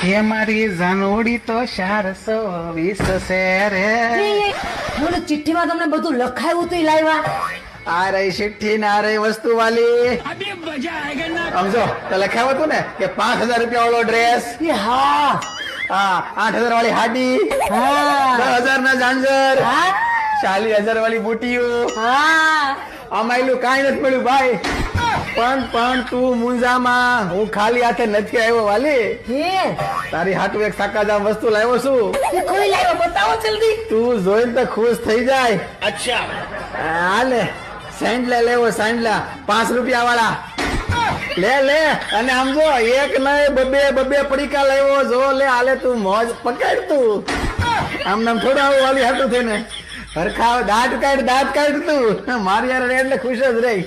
એ મારી જાનોડી તો 420 છે રે. મને ચિઠ્ઠીમાં તમને બધું લખાયું તું લાવ્યા. આ રહી ચિઠ્ઠી ને આ રહી વસ્તુ વાલી. સમજો તો લખાયું હતું ને કે 5000 રૂપિયા વાળો ડ્રેસ, હા હા 8000 વાળી હાડી, હા 10000 ના ઝાંઝર, હા 40000 વાળી બુટીઓ. હા આમાં કાંઈ નથી મળ્યું ભાઈ. પણ તું મુંજામાં, હું ખાલી હાથે નથી આવ્યો વાલી. હે તારી હાટુ એક સાકાજામ વસ્તુ લાવ્યો છું. એ કોઈ લાવ્યો બતાવો જલ્દી. તું જોઈને તો ખુશ થઈ જાય. અચ્છા હાલે સેન્ડલા લેવો, સેન્ડલા 5 રૂપિયા વાળા લે. અને આમ જો એક નહીં બબે પડીકા લાવ્યો. જો લે હાલે તું મોજ પકડ. તું આમ નામ થોડું આવું વાલી હાટું થઈને હરખા દાંત કાઢ તું. મારી યાર એટલે ખુશ જ રહી.